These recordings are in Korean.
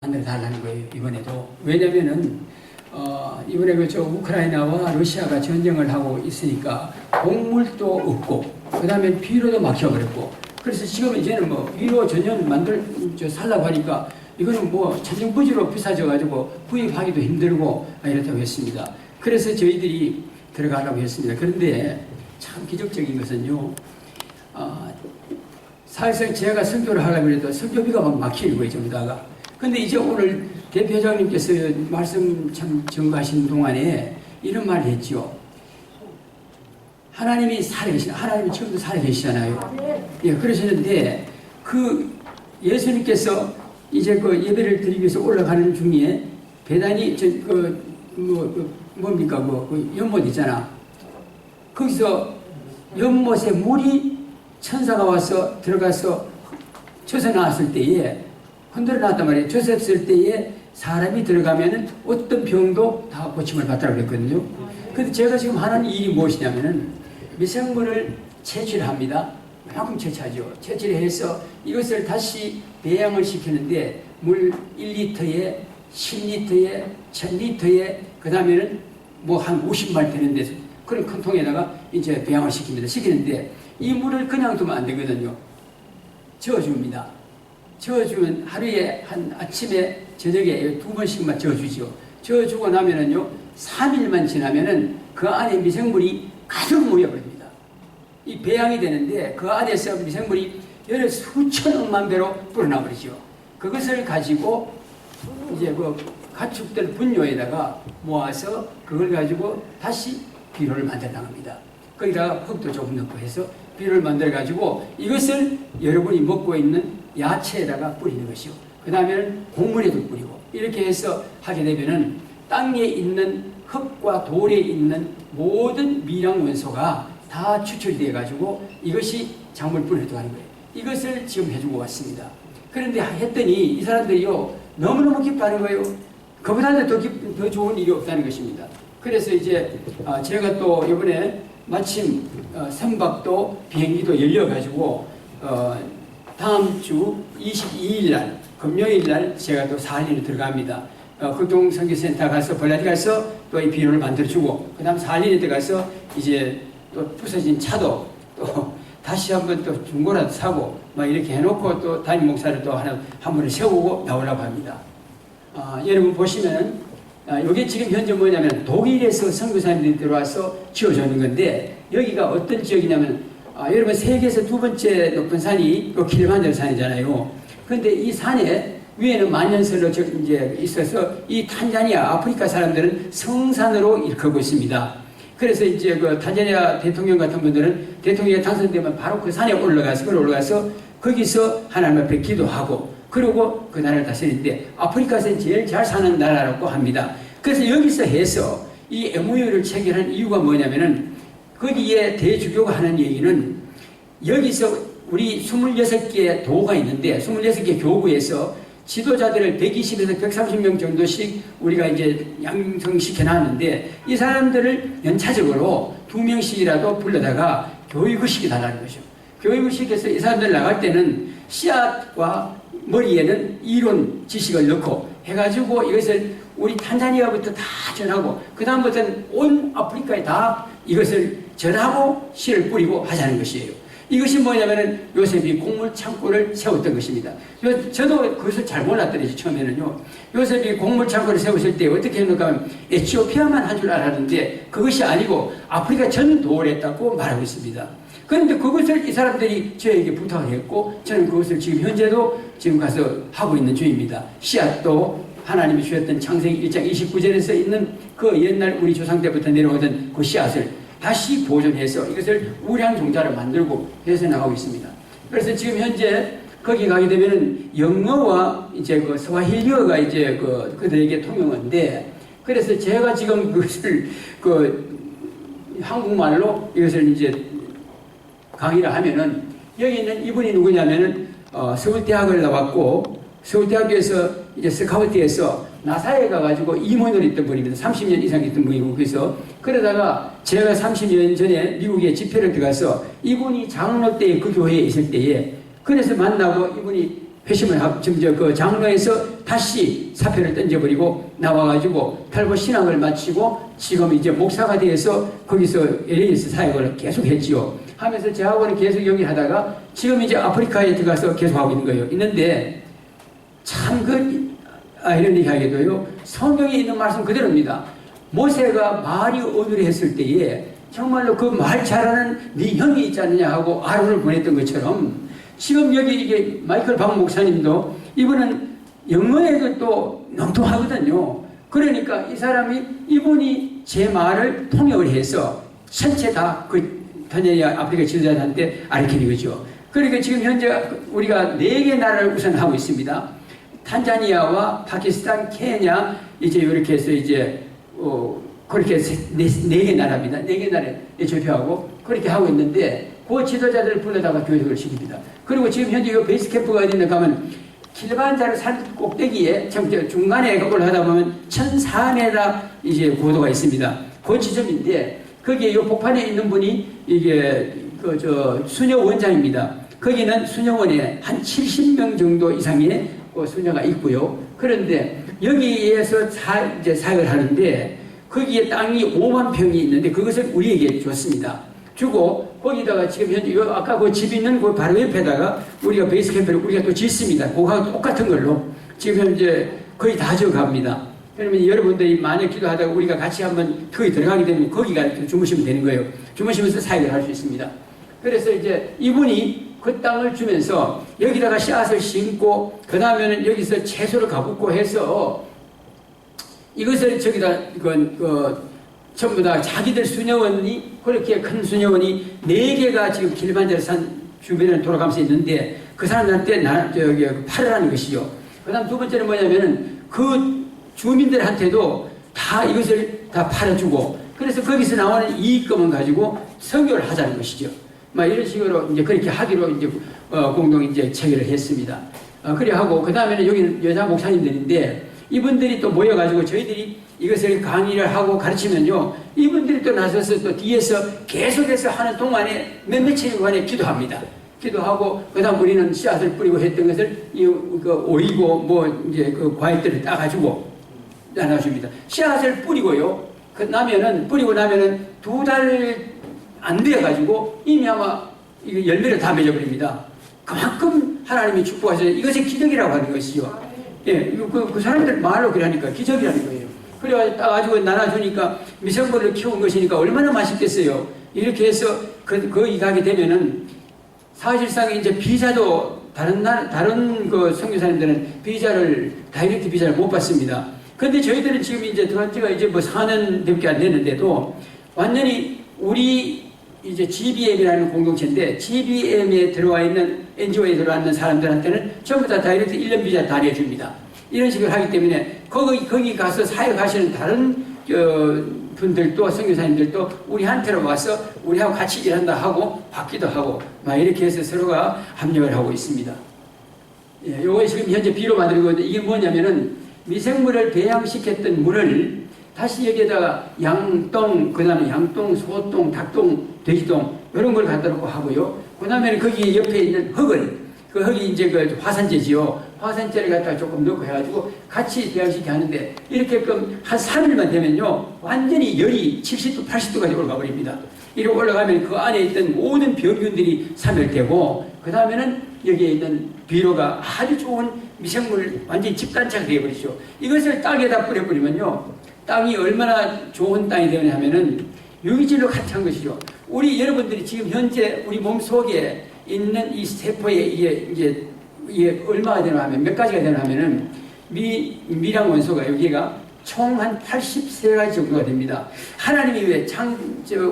만들어 달라는 거예요, 이번에도. 왜냐면은, 이번에 그저 우크라이나와 러시아가 전쟁을 하고 있으니까 곡물도 없고, 그 다음에 비료도 막혀버렸고, 그래서 지금 이제는 뭐 비료 전혀 살라고 하니까 이거는 뭐 천정부지로 비싸져가지고 구입하기도 힘들고 이렇다고 했습니다. 그래서 저희들이 들어가려고 했습니다. 그런데 참 기적적인 것은요, 사실상 제가 선교를 하려고 해도 선교비가 막 막히는 거예요, 전부 다가. 근데 이제 오늘 대표장님께서 말씀 참 전가하신 동안에 이런 말을 했죠. 하나님이 하나님이 지금도 살아계시잖아요. 예, 그러시는데, 예수님께서 이제 예배를 드리기 위해서 올라가는 중에, 배단이, 연못 있잖아. 거기서 연못에 물이 천사가 와서 들어가서 젖어 나왔을 때에, 흔들어 놨단 말이에요. 젖었을 때에 사람이 들어가면은 어떤 병도 다 고침을 받더라고 그랬거든요. 근데 제가 지금 하는 일이 무엇이냐면은 미생물을 채취합니다. 그만큼 채취하죠. 채취해서 이것을 다시 배양을 시키는데 물 1리터에 10리터에 1000리터에 그 다음에는 뭐 한 50말 되는 데서 그런 큰 통에다가 이제 배양을 시킵니다. 시키는데 이 물을 그냥 두면 안 되거든요. 저어줍니다. 저어주면 하루에 한 아침에 저녁에 2번씩만 저어주죠. 저어주고 나면은요, 3일만 지나면은 그 안에 미생물이 가득 모여버립니다. 이 배양이 되는데 그 안에서 미생물이 여러 수천억만 배로 불어나버리죠. 그것을 가지고 이제 가축들 분뇨에다가 모아서 그걸 가지고 다시 비료를 만들어 나갑니다. 거기다가 흙도 조금 넣고 해서 비료를 만들어 가지고 이것을 여러분이 먹고 있는 야채에다가 뿌리는 것이요. 그 다음에는 곡물에도 뿌리고 이렇게 해서 하게 되면은 땅에 있는 흙과 돌에 있는 모든 미량 원소가 다 추출되어 가지고 이것이 작물뿐에 들어가는 거예요. 이것을 지금 해주고 왔습니다. 그런데 했더니 이 사람들이요, 너무너무 기뻐하는 거예요. 그보다도 더 좋은 일이 없다는 것입니다. 그래서 이제 제가 또 이번에 마침 선박도 비행기도 열려가지고 다음 주 22일 날 금요일 날 제가 또 사할린에 들어갑니다. 극동 선교센터 가서 벌라디 가서 또 이 비료를 만들어주고 그 다음 사할린에 들어가서 이제 또 부서진 차도 또 다시 한번 또 중고라도 사고 막 이렇게 해놓고 또 담임 목사를 또 한 번을 세우고 나오려고 합니다. 여러분 보시면은 이게 지금 현재 뭐냐면 독일에서 선교사님들이 들어와서 지어주는 건데 여기가 어떤 지역이냐면 여러분 세계에서 두 번째 높은 산이 킬리만자로 산이잖아요. 그런데 이 산에 위에는 만년설로 이제 있어서 이 탄자니아 아프리카 사람들은 성산으로 일컫고 있습니다. 그래서 이제 탄자니아 대통령 같은 분들은 대통령이 당선되면 바로 그 산에 올라가서 거기서 하나님 앞에 기도하고 그리고 그 나라를 다스리는데 아프리카에서 제일 잘 사는 나라라고 합니다. 그래서 여기서 해서 이 MOU를 체결한 이유가 뭐냐면은 거기에 대주교가 하는 얘기는 여기서 우리 26개 도가 있는데 26개 교구에서 지도자들을 120에서 130명 정도씩 우리가 이제 양성시켜 놨는데 이 사람들을 연차적으로 2명씩이라도 불러다가 교육을 시켜달라는 거죠. 교육을 시켜서 이 사람들 나갈 때는 씨앗과 머리에는 이론 지식을 넣고 해가지고 이것을 우리 탄자니아부터 다 전하고 그 다음부터는 온 아프리카에 다 이것을 전하고 씨를 뿌리고 하자는 것이에요. 이것이 뭐냐면은 요셉이 곡물 창고를 세웠던 것입니다. 저도 그것을 잘 몰랐더니 처음에는요. 요셉이 곡물 창고를 세웠을 때 어떻게 했는가 하면 에티오피아만 한 줄 알았는데 그것이 아니고 아프리카 전 도를 했다고 말하고 있습니다. 그런데 그것을 이 사람들이 저에게 부탁을 했고 저는 그것을 지금 현재도 지금 가서 하고 있는 중입니다. 씨앗도 하나님이 주셨던 창세기 1장 29절에서 있는 그 옛날 우리 조상 때부터 내려오던 그 씨앗을 다시 보존해서 이것을 우량 종자를 만들고 해서 나가고 있습니다. 그래서 지금 현재 거기 가게 되면은 영어와 이제 스와힐리어가 이제 그들에게 통용어인데 그래서 제가 지금 그것을 한국말로 이것을 이제 강의를 하면은 여기 있는 이분이 누구냐면은 서울대학을 나왔고 서울대학교에서 이제 스카우트에서 나사에 가가지고 임원으로 있던 분입니다. 30년 이상 있던 분이고 그래서 그러다가 제가 30년 전에 미국에 집회를 들어가서 이분이 장로 때 그 교회에 있을 때에 그래서 만나고 이분이 회심을 지금 장로에서 다시 사표를 던져버리고 나와가지고 탈북 신앙을 마치고 지금 이제 목사가 돼서 거기서 LA에서 사역을 계속 했지요. 하면서 저하고는 계속 여기 하다가 지금 이제 아프리카에 들어가서 계속 하고 있는 거예요. 있는데 참 아이러니하게도요, 성경에 있는 말씀 그대로입니다. 모세가 말이 어눌했을 때에 정말로 그 말 잘하는 네 형이 있지 않느냐 하고 아론을 보냈던 것처럼 지금 여기 이게 마이클 박 목사님도 이분은 영어에도 또 능통하거든요. 그러니까 이 사람이 이분이 제 말을 통역을 해서 전체 다 그 타냐니아 아프리카 지도자한테 알리키는 거죠. 그러니까 지금 현재 우리가 4개 나라를 우선 하고 있습니다. 탄자니아와 파키스탄, 케냐 이제 이렇게 해서 이제 그렇게 4개 나라입니다. 4개 나라에 접표하고 그렇게 하고 있는데 그 지도자들을 불러다가 교육을 시킵니다. 그리고 지금 현재 이 베이스 캠프가 어디 있는가 하면 킬반자로 산 꼭대기에 중간에 올라가다 보면 1,400m 이제 고도가 있습니다. 그 지점인데 거기에 이 복판에 있는 분이 이게 수녀 원장입니다. 거기는 수녀원에 한 70명 정도 이상의 수녀가 있고요. 그런데 여기에서 이제 사역을 하는데 거기에 땅이 5만 평이 있는데 그것을 우리에게 줬습니다. 주고 거기다가 지금 현재 아까 그 집 있는 그 바로 옆에다가 우리가 베이스 캠프를 우리가 또 짓습니다. 그거하고 똑같은 걸로 지금 현재 거의 다 지어갑니다. 그러면 여러분들이 만약 기도하다가 우리가 같이 한번 거기 들어가게 되면 거기가 주무시면 되는 거예요. 주무시면서 사역을 할 수 있습니다. 그래서 이제 이분이 그 땅을 주면서 여기다가 씨앗을 심고 그 다음에는 여기서 채소를 가꾸고 해서 이것을 저기다 전부 다 자기들 수녀원이 그렇게 큰 수녀원이 4개가 지금 길반자산 주변에 돌아가면서 있는데 그 사람들한테 팔으라는 것이요. 그 다음 두 번째는 뭐냐면은 그 주민들한테도 다 이것을 다 팔아주고 그래서 거기서 나오는 이익금을 가지고 선교를 하자는 것이죠. 이런 식으로 이제 그렇게 하기로 이제 공동 이제 체결을 했습니다. 그래 하고 그 다음에는 여기는 여자 목사님들인데 이분들이 또 모여가지고 저희들이 이것을 강의를 하고 가르치면요 이분들이 또 나서서 또 뒤에서 계속해서 하는 동안에 며칠간에 기도합니다. 기도하고 그 다음 우리는 씨앗을 뿌리고 했던 것을 오이고 뭐 이제 그 과일들을 따가지고 나눠줍니다. 씨앗을 뿌리고요. 뿌리고 나면은 2달 안 되어가지고 이미 아마 열매를 다 맺어버립니다. 그만큼 하나님이 축복하셔서 이것이 기적이라고 하는 것이요. 예, 그 사람들 말로 그러니까 기적이라는 거예요. 그래가지고 따가지고 나눠주니까 미생물을 키운 것이니까 얼마나 맛있겠어요. 이렇게 해서 거기 가게 되면은 사실상 이제 비자도 다른 그 선교사님들은 다이렉트 비자를 못 받습니다. 근데 저희들은 지금 이제 들어간 지가 이제 뭐 4년밖에 안 됐는데도 완전히 우리 이제 GBM이라는 공동체인데 GBM에 들어와 있는 NGO에 들어와 있는 사람들한테는 전부 다 다이렉트 1년 비자 다 내줍니다. 이런 식으로 하기 때문에 거기 가서 사역하시는 다른 분들도 선교사님들도 우리한테로 와서 우리하고 같이 일한다 하고 받기도 하고 이렇게 해서 서로가 합력을 하고 있습니다. 예, 요거 지금 현재 비로 만들고 있는데 이게 뭐냐면은 미생물을 배양시켰던 물을 다시 여기에다가 양똥, 그 다음에 양똥, 소똥, 닭똥, 돼지똥 이런 걸 갖다 놓고 하고요. 그 다음에 거기 옆에 있는 그 흙이 이제 그 화산재지요. 화산재를 갖다가 조금 넣고 해가지고 같이 배양시켜 하는데 이렇게끔 한 3일만 되면요 완전히 열이 70도, 80도까지 올라가 버립니다. 이렇게 올라가면 그 안에 있던 모든 병균들이 사멸되고 그 다음에는 여기에 있는 비료가 아주 좋은 미생물 완전히 집단체가 되어버리죠. 이것을 땅에다 뿌려버리면요 땅이 얼마나 좋은 땅이 되느냐 하면은 유기질로 가득한 것이죠. 우리 여러분들이 지금 현재 우리 몸 속에 있는 이 세포에 이게 얼마가 되나 하면 몇 가지가 되나 하면은 미량 원소가 여기가 총 한 83가지 정도가 됩니다. 하나님이 왜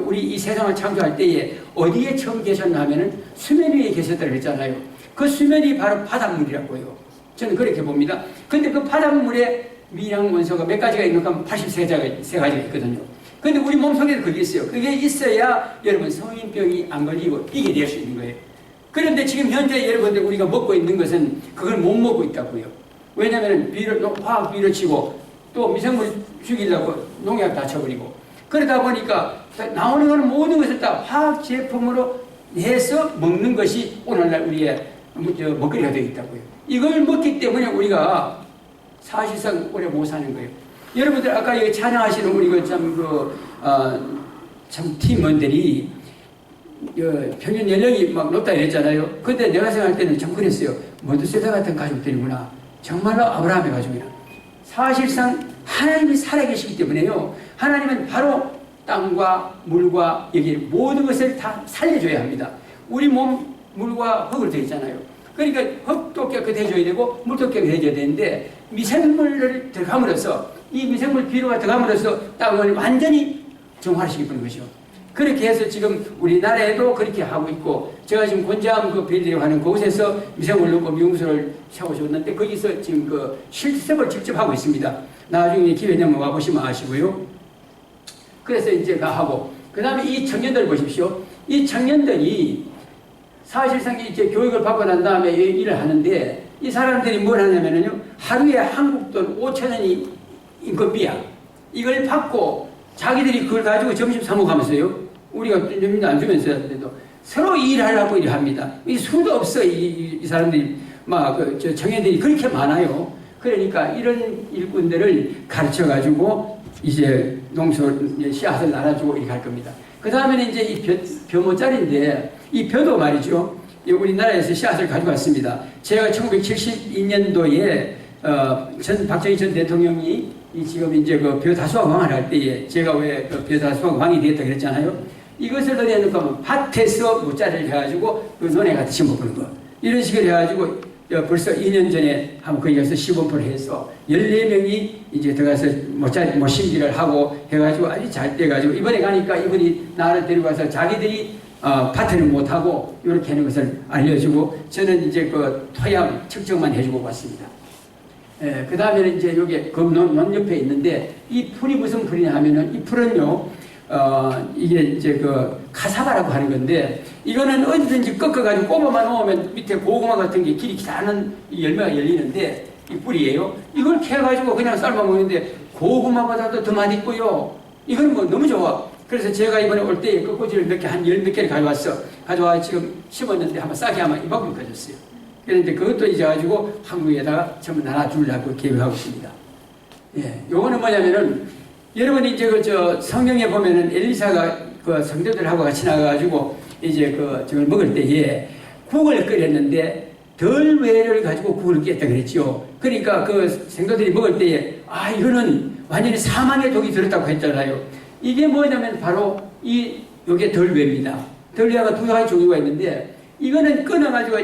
우리 이 세상을 창조할 때에 어디에 처음 계셨나 하면은 수면 위에 계셨다고 했잖아요. 그 수면이 바로 바닷물이라고요. 저는 그렇게 봅니다. 근데 그 바닷물에 미량 원소가 몇 가지가 있는가 하면 83가지가 있거든요. 근데 우리 몸속에도 그게 있어요. 그게 있어야 여러분 성인병이 안 걸리고 이게 될 수 있는 거예요. 그런데 지금 현재 여러분들 우리가 먹고 있는 것은 그걸 못 먹고 있다고요. 왜냐하면 화학 비료 치고 또 미생물 죽이려고 농약 다 쳐버리고 그러다 보니까 나오는 것은 모든 것을 다 화학 제품으로 해서 먹는 것이 오늘날 우리의 먹거리가 되어 있다고요. 이걸 먹기 때문에 우리가 사실상 오래 못 사는 거예요. 여러분들 아까 여기 찬양하시는 우리 참 팀원들이 평균 연령이 막 높다 이랬잖아요. 근데 내가 생각할 때는 참 그랬어요. 모두 세대 같은 가족들이구나. 정말로 아브라함의 가족이라. 사실상 하나님이 살아계시기 때문에요. 하나님은 바로 땅과 물과 여기 모든 것을 다 살려줘야 합니다. 우리 몸 물과 흙을 되어 있잖아요. 그러니까 흙도 깨끗해져야 되고 물도 깨끗해져야 되는데 미생물을 들어감으로써 이 미생물 비료가 들어감으로써 땅을 완전히 정화시키는 것이죠. 그렇게 해서 지금 우리나라에도 그렇게 하고 있고, 제가 지금 권장 빌리려고 하는 그곳에서 미생물 넣고 미용소를 세워줬는데 거기서 지금 실습을 직접 하고 있습니다. 나중에 기회 되면 와보시면 아시고요. 그래서 이제 하고, 그 다음에 이 청년들 보십시오. 이 청년들이 사실상 이제 교육을 받고 난 다음에 일을 하는데, 이 사람들이 뭘 하냐면요, 하루에 한국 돈 5,000원이 인건비야. 이걸 받고 자기들이 그걸 가지고 점심 사 먹으면서요, 우리가 점심도 안 주면서 하는데도 서로 일하려고 일합니다. 이 수도 없어. 이 사람들이 저 청년들이 그렇게 많아요. 그러니까 이런 일꾼들을 가르쳐 가지고 이제 농소 씨앗을 날아주고 이렇게 할 겁니다. 그 다음에는 이제 이 벼모짜리인데, 이 벼도 말이죠, 우리나라에서 씨앗을 가져왔습니다. 제가 1972년도에 박정희 전 대통령이 지금 이제 벼 다수화 왕을 할 때에 제가 왜 벼 다수화 왕이 되었다 그랬잖아요. 이것을 넣어놓고 하면 밭에서 모짜리를 해가지고 논에 같이 심어보는 거. 이런 식으로 해가지고 벌써 2년 전에 한번 거기 가서 시범을 해서 14명이 이제 들어가서 모심기를 하고 해가지고 아주 잘 돼가지고 이번에 가니까 이분이 나를 데리고 가서 자기들이 밭에는 못하고 이렇게 하는 것을 알려주고, 저는 이제 토양 측정만 해주고 왔습니다. 그 다음에는 이제 여기 논 옆에 있는데, 이 풀이 무슨 풀이냐 하면은, 이 풀은요, 이게 이제 카사바라고 하는 건데, 이거는 어디든지 꺾어가지고 꼽아만 놓으면 밑에 고구마 같은 게 길이 기다는 열매가 열리는데, 이 뿌리예요. 이걸 캐가지고 그냥 삶아 먹는데 고구마보다도 더 맛있고요. 이건 너무 좋아. 그래서 제가 이번에 올 때 꽃꽂이를 한 10몇 개를 가져와 지금 심었는데 한번 싸게 하면 이만큼 커졌어요. 그런데 그것도 이제 가지고 한국에다가 전부 나눠주려고 계획하고 있습니다. 예, 요거는 뭐냐면은, 여러분이 이제 성경에 보면은 엘리사가 성도들하고 같이 나가가지고 이제 저걸 먹을 때에 국을 끓였는데 덜 외를 가지고 국을 깼다 그랬죠. 그러니까 성도들이 먹을 때에 이거는 완전히 사망의 독이 들었다고 했잖아요. 이게 뭐냐면 바로 요게 덜외입니다. 덜외가 두 가지 종류가 있는데, 이거는 끊어가지고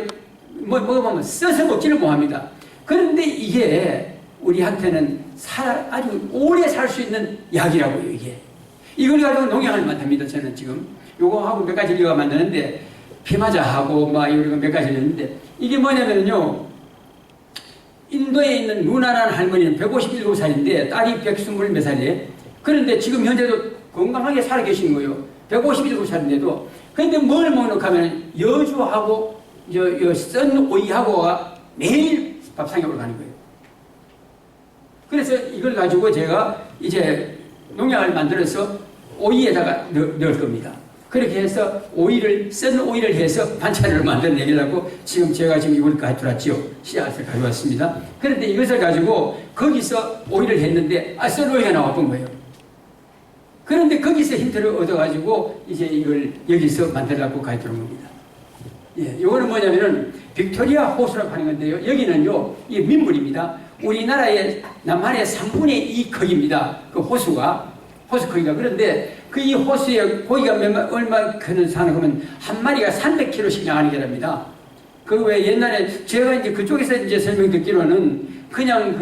먹어보면 써서 먹지를 못합니다. 그런데 이게 우리한테는 아주 오래 살 수 있는 약이라고요, 이게. 이걸 가지고 농약을 만듭니다, 저는 지금. 요거 하고 몇 가지 리가 만드는데, 피마자하고 이런 몇 가지 있는데, 이게 뭐냐면요, 인도에 있는 누나라는 할머니는 157살인데, 딸이 120 몇 살이에요. 그런데 지금 현재도 건강하게 살아 계시는 거예요. 157살인데도. 근데 뭘 먹는가 하면, 여주하고, 썬 오이하고가 매일 밥상에 올라가는 거예요. 그래서 이걸 가지고 제가 이제 농약을 만들어서 오이에다가 넣을 겁니다. 그렇게 해서 썬 오이를 해서 반찬을 만들어내려고 제가 지금 이걸 가져왔지요. 씨앗을 가져왔습니다. 그런데 이것을 가지고 거기서 오이를 했는데, 썬 오이가 나왔던 거예요. 그런데 거기서 힌트를 얻어가지고 이제 이걸 여기서 만들려고 가져온 겁니다. 예, 이거는 뭐냐면은 빅토리아 호수라고 하는 건데요. 여기는요, 이 민물입니다. 우리나라의 남한의 3분의 2 크기입니다. 호수 크기가. 그런데 이 호수에 고기가 얼마 크는 사는 거면 한 마리가 300kg씩 나가는 게랍니다. 왜 옛날에 제가 이제 그쪽에서 이제 설명 듣기로는 그냥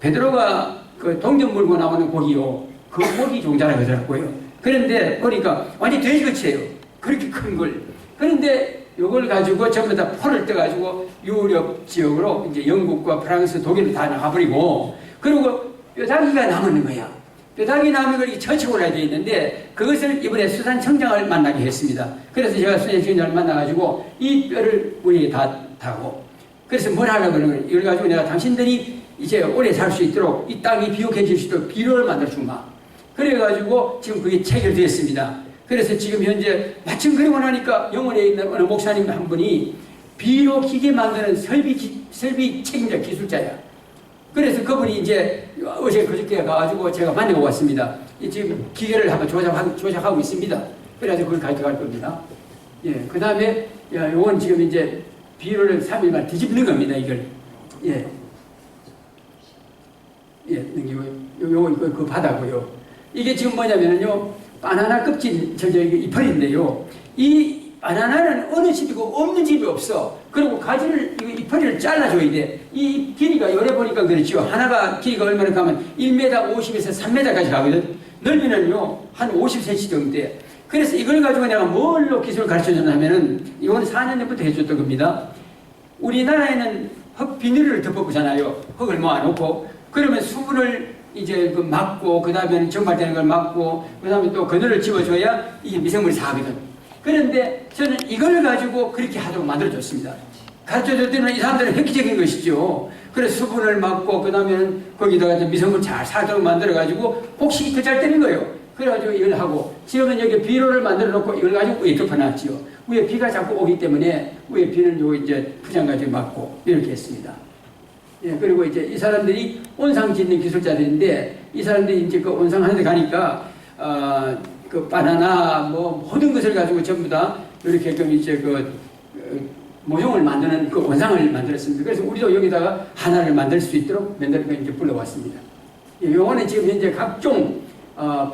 베드로가 동전 물고 나오는 고기요. 그 고기 종자라고 하더라고요. 그런데 보니까 완전 돼지같이에요. 그렇게 큰 걸. 그런데 이걸 가지고 전부 다 포를 떠가지고 유럽 지역으로 이제 영국과 프랑스, 독일을 다 나가버리고, 그리고 뼈다귀가 남는 거야. 뼈다귀 남은 걸 저축을 해야 되는데, 그것을 이번에 수산청장을 만나게 했습니다. 그래서 제가 수산청장을 만나가지고 이 뼈를 우리에 다 타고, 그래서 뭘 하려고 그러는 거예요. 이걸 가지고 내가 당신들이 이제 오래 살 수 있도록 이 땅이 비옥해질 수 있도록 비료를 만들어준다. 그래가지고 지금 그게 체결되었습니다. 그래서 지금 현재 마침 그러고 나니까 영월에 있는 어느 목사님 한 분이 비료 기계 만드는 설비 책임자 기술자야. 그래서 그분이 이제 어제 그저께 가가지고 제가 만나고 왔습니다. 지금 기계를 한번 조작하고 있습니다. 그래서 그걸 가져갈 겁니다. 예, 그 다음에 요건 지금 이제 비료를 3일만 뒤집는 겁니다. 이걸 넘기고 요거 그 바다고요. 이게 지금 뭐냐면요, 바나나 껍질 이파리인데요. 이 바나나는 어느 집이고 없는 집이 없어. 그리고 가지를 이파리를 잘라줘야 돼. 이 길이가 요래 보니까 그렇죠. 하나가 길이가 얼마나 가면 1m 50에서 3m까지 가거든. 넓이는요 한 50cm 정도 돼. 그래서 이걸 가지고 내가 뭘로 기술을 가르쳐줬나 하면은 이건 4년 전부터 해줬던 겁니다. 우리나라에는 흙 비닐을 덮어보잖아요. 흙을 모아놓고 그러면 수분을 이제 막고 그 다음에 증발되는 걸 막고 그 다음에 또 그늘을 집어줘야 이게 미생물이 사거든. 그런데 저는 이걸 가지고 그렇게 하도록 만들어줬습니다. 가르쳐줬더니 이 사람들은 획기적인 것이죠. 그래서 수분을 막고 그 다음에 거기다가 미생물 잘 살도록 만들어가지고 혹시 더 잘 되는 거예요. 그래가지고 이걸 하고 지금은 여기 비료를 만들어 놓고 이걸 가지고 위에 덮어놨지요. 위에 비가 자꾸 오기 때문에 위에 비는 요 이제 포장 가지고 막고 이렇게 했습니다. 예, 그리고 이제 이 사람들이 온상 짓는 기술자들인데 이 사람들이 이제 그 온상하는 데 가니까 그 바나나 뭐 모든 것을 가지고 전부 다 이렇게 이제 그 모형을 만드는 그 원상을 만들었습니다. 그래서 우리도 여기다가 하나를 만들 수 있도록 맨날 이제 불러왔습니다. 예, 요거는 지금 현재 각종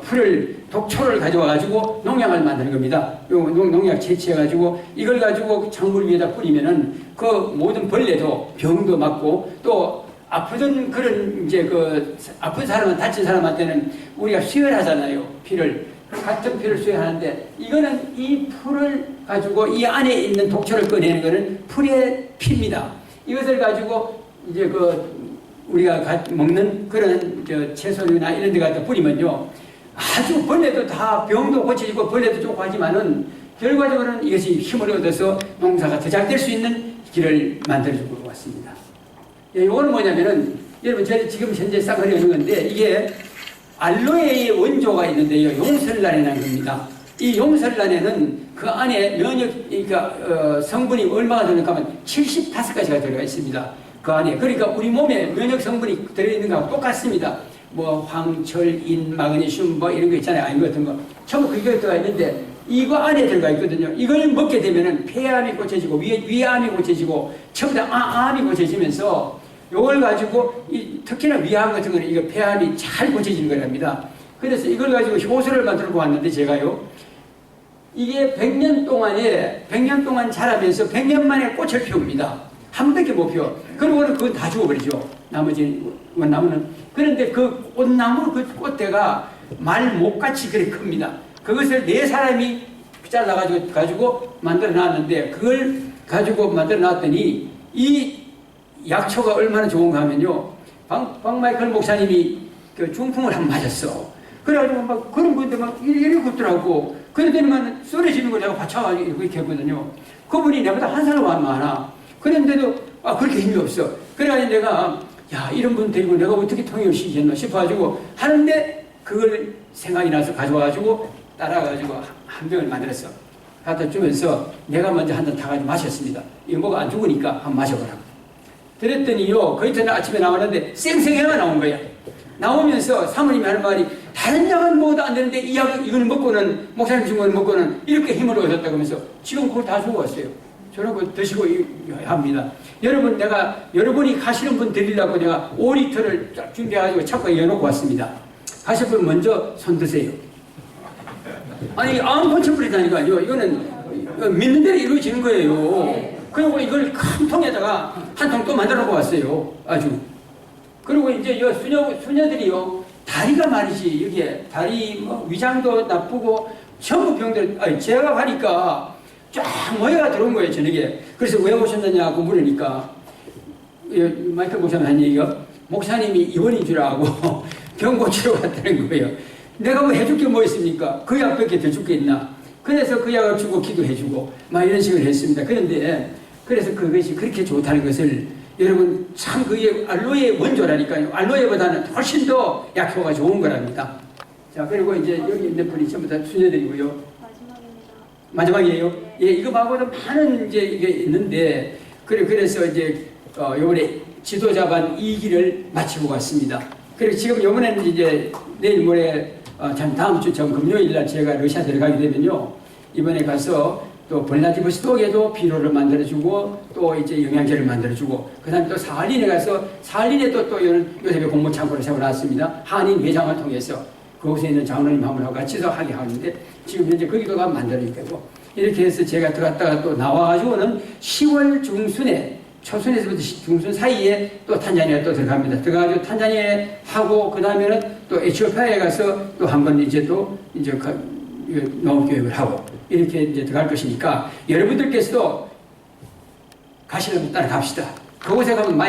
풀을 독초를 가져와 가지고 농약을 만드는 겁니다. 요 농약 채취해 가지고 이걸 가지고 작물 위에다 뿌리면은 그 모든 벌레도 병도 막고 또 아프던 그런 이제 그 아픈 사람은 다친 사람한테는 우리가 수혈하잖아요. 피를 같은 피를 수혈하는데 이거는 이 풀을 가지고 이 안에 있는 독초를 꺼내는 거는 풀의 피입니다. 이것을 가지고 이제 그 우리가 먹는 그런 채소나 이런 데 갖다 뿌리면요 아주 벌레도 다 병도 고쳐지고 벌레도 좋고 하지만은 결과적으로는 이것이 힘을 얻어서 농사가 더 잘 될 수 있는 길을 만들어주고 왔습니다. 예, 이거는 뭐냐면은 여러분 저희 지금 현재 싹을 해오는 건데 이게 알로에의 원조가 있는데요. 용설란이라는 겁니다. 이 용설란에는 그 안에 그러니까 성분이 얼마가 들어가 하면 75가지가 들어가 있습니다. 그 안에. 그러니까 우리 몸에 면역 성분이 들어있는 거하고 똑같습니다. 뭐 황철, 인, 마그네슘 뭐 이런 거 있잖아요. 아닌 것 같은 거. 전부 그게 들어가 있는데 이거 안에 들어가 있거든요. 이걸 먹게 되면은 폐암이 고쳐지고 위암이 고쳐지고 전부 다 암이 고쳐지면서 이걸 가지고 특히나 위암 같은 거는 이거 폐암이 잘 고쳐지는 거랍니다. 그래서 이걸 가지고 효소를 만들고 왔는데 제가요. 이게 100년 동안 자라면서 100년 만에 꽃을 피웁니다. 한 번밖에 못 피워. 그러고는 그건 다 죽어버리죠. 나머지 원나무는. 그런데 그 꽃나무 그 꽃대가 말 못같이 그렇게 큽니다. 그것을 4사람이 잘라가지고 만들어 놨는데 그걸 가지고 만들어 놨더니 이 약초가 얼마나 좋은가 하면요. 박마이클 목사님이 그 중풍을 한 번 맞았어. 그래가지고 막 그런 건데 막 이렇게 굽더라고. 그랬더니만 쓰러지는 걸 내가 받쳐가지고 이렇게 했거든요. 그분이 내보다 한 살 많아. 그런데도 그렇게 힘이 없어. 그래가지고 내가 야 이런 분 데리고 내가 어떻게 통역을 시켰나 싶어가지고 하는데 그걸 생각이 나서 가져와가지고 따라가지고 한 병을 만들었어. 갖다 주면서 내가 먼저 한 잔 타가지고 마셨습니다. 이거 뭐가 안 죽으니까 한번 마셔보라고. 그랬더니요 그 이튿날 아침에 나왔는데 쌩쌩해가 나온 거야. 나오면서 사모님이 하는 말이 다른 약은 먹어도 안 되는데 이 약 이거는 먹고는 목사님 준 거는 먹고는 이렇게 힘을 얻었다고 하면서 지금 그걸 다 주고 왔어요. 저는 그거 드시고 합니다. 여러분 내가 여러분이 가시는 분 드리려고 내가 5리터를 쫙 준비해가지고 차고에 열어놓고 왔습니다. 가실 분 먼저 손 드세요. 아니 아무것도 뿌리다니까요. 이거는 믿는 대로 이루어지는 거예요. 그리고 이걸 큰 통에다가 한 통 또 만들어 놓고 왔어요. 아주. 그리고 이제 수녀들이요 다리가 말이지 여기에 다리 뭐 위장도 나쁘고 전부 병들. 제가 가니까 쫙 모여가 들어온 거예요 저녁에. 그래서 왜 오셨느냐고 물으니까 마이클 목사님 한 얘기가 목사님이 입원인 줄 알고 병 고치러 왔다는 거예요. 내가 뭐 해줄 게 뭐 있습니까? 그 약밖에 더 줄 게 있나? 그래서 그 약을 주고 기도해주고 막 이런 식으로 했습니다. 그런데 그래서 그것이 그렇게 좋다는 것을 여러분 참 그게 알로에 원조라니까요. 알로에보다는 훨씬 더 약효가 좋은 거랍니다. 자 그리고 이제 여기 있는 분이 전부 다 수녀들이고요. 마지막이에요. 예, 이거 말고도 많은 이제 이게 있는데 그래서 이제 요번에 지도자반 2기를 마치고 왔습니다. 그리고 지금 이번에는 이제 내일 모레 다음 주 금요일 날 제가 러시아 들어가게 되면요. 이번에 가서 또 블라디보스톡에도 비료를 만들어주고 또 이제 영양제를 만들어주고 그다음에 또 사할린에 가서 사할린에 또 요새 공무 창고를 세워놨습니다. 한인 회장을 통해서 그곳에 있는 장로님 한 분하고 같이서 하게 하는데 지금 현재 거기도 가면 만들어있고 이렇게 해서 제가 들어갔다가 또 나와가지고는 10월 중순에 초순에서부터 중순 사이에 또 탄자니아 또 들어갑니다. 들어가가지고 탄자니아에 하고 그 다음에는 또 에티오피아에 가서 또 한 번 이제 또 이제 농업교육을 하고 이렇게 이제 들어갈 것이니까 여러분들께서도 가시려면 따라갑시다. 그곳에 가면 많이